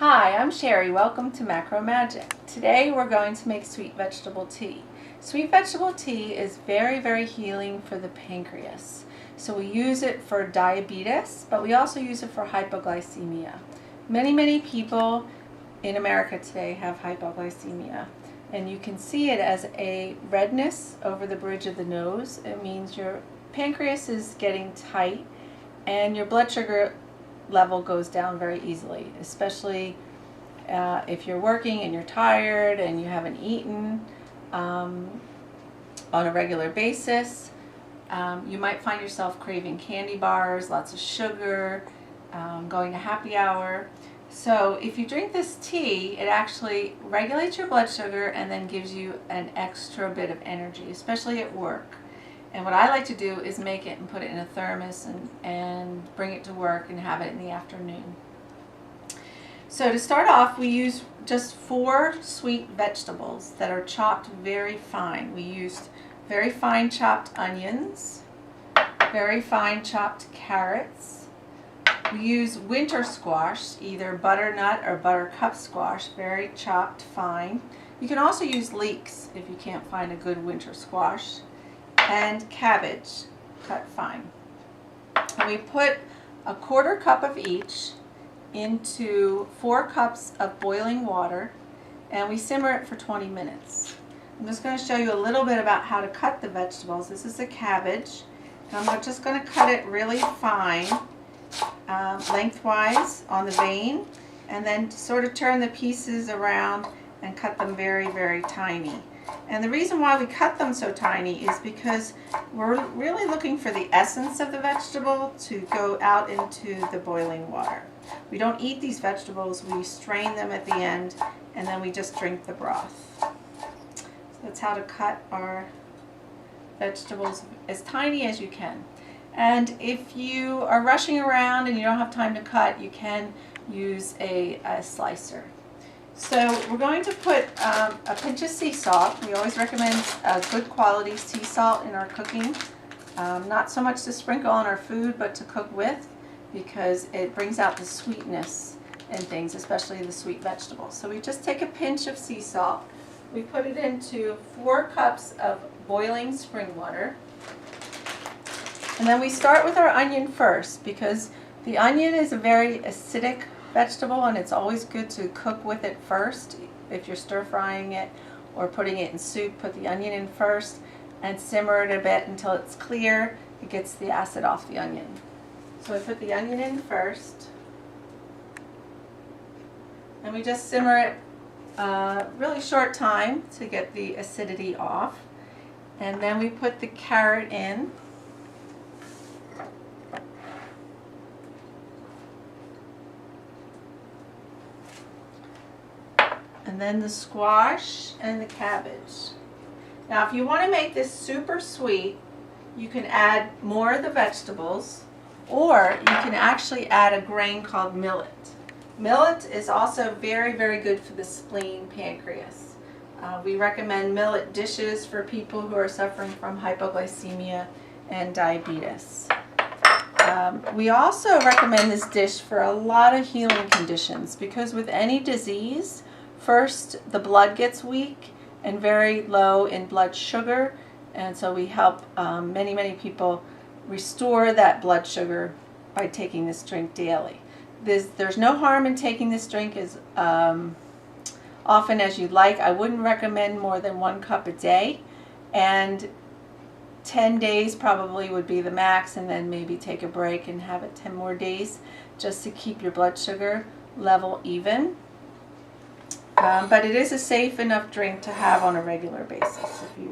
Hi, I'm Sherry. Welcome to Macro Magic. Today we're going to make sweet vegetable tea. Sweet vegetable tea is very healing for the pancreas. So we use it for diabetes, but we also use it for hypoglycemia. Many people in America today have hypoglycemia, and you can see it as a redness over the bridge of the nose. It means your pancreas is getting tight and your blood sugar level goes down very easily, especially if you're working and you're tired and you haven't eaten on a regular basis. You might find yourself craving candy bars, lots of sugar, going to happy hour. So if you drink this tea, it actually regulates your blood sugar and then gives you an extra bit of energy, especially at work. And what I like to do is make it and put it in a thermos and bring it to work and have it in the afternoon. So to start off, we use just 4 sweet vegetables that are chopped very fine. We used very fine chopped onions, very fine chopped carrots. We use winter squash, either butternut or buttercup squash, very chopped fine. You can also use leeks if you can't find a good winter squash. And cabbage cut fine. And we put a 1/4 cup of each into 4 cups of boiling water, and we simmer it for 20 minutes. I'm just going to show you a little bit about how to cut the vegetables. This is a cabbage, and I'm just going to cut it really fine, lengthwise on the vein, and then sort of turn the pieces around and cut them very tiny. And the reason why we cut them so tiny is because we're really looking for the essence of the vegetable to go out into the boiling water. We don't eat these vegetables, we strain them at the end, and then we just drink the broth. So that's how to cut our vegetables as tiny as you can. And if you are rushing around and you don't have time to cut, you can use a slicer. So we're going to put a pinch of sea salt. We always recommend good quality sea salt in our cooking. Not so much to sprinkle on our food, but to cook with, because it brings out the sweetness in things, especially the sweet vegetables. So we just take a pinch of sea salt. We put it into 4 cups of boiling spring water. And then we start with our onion first, because the onion is a very acidic vegetable, and it's always good to cook with it first. If you're stir frying it or putting it in soup, put the onion in first and simmer it a bit until it's clear. It gets the acid off the onion. So I put the onion in first, and we just simmer it a really short time to get the acidity off. And then we put the carrot in. And then the squash and the cabbage. Now if you want to make this super sweet, you can add more of the vegetables, or you can actually add a grain called millet. Millet is also very good for the spleen, pancreas. We recommend millet dishes for people who are suffering from hypoglycemia and diabetes. We also recommend this dish for a lot of healing conditions, because with any disease, first, the blood gets weak and very low in blood sugar, and so we help many people restore that blood sugar by taking this drink daily. There's no harm in taking this drink as often as you'd like. I wouldn't recommend more than 1 cup a day, and 10 days probably would be the max, and then maybe take a break and have it 10 more days just to keep your blood sugar level even. But it is a safe enough drink to have on a regular basis if you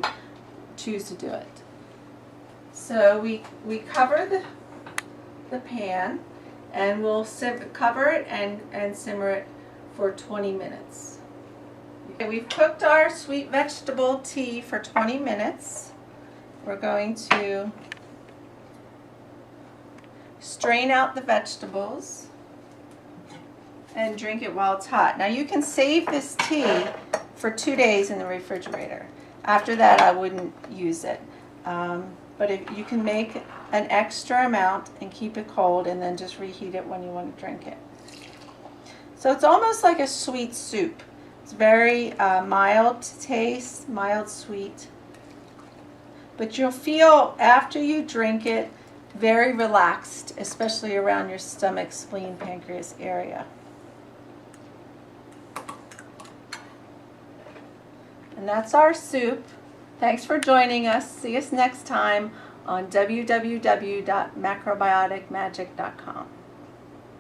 choose to do it. So we cover the pan, and we'll cover it and simmer it for 20 minutes. Okay, we've cooked our sweet vegetable tea for 20 minutes. We're going to strain out the vegetables and drink it while it's hot. Now you can save this tea for 2 days in the refrigerator. After that, I wouldn't use it. But if you can make an extra amount and keep it cold, and then just reheat it when you want to drink it. So it's almost like a sweet soup. It's very mild to taste, mild sweet. But you'll feel after you drink it very relaxed, especially around your stomach, spleen, pancreas area. And that's our soup. Thanks for joining us. See us next time on www.macrobioticmagic.com.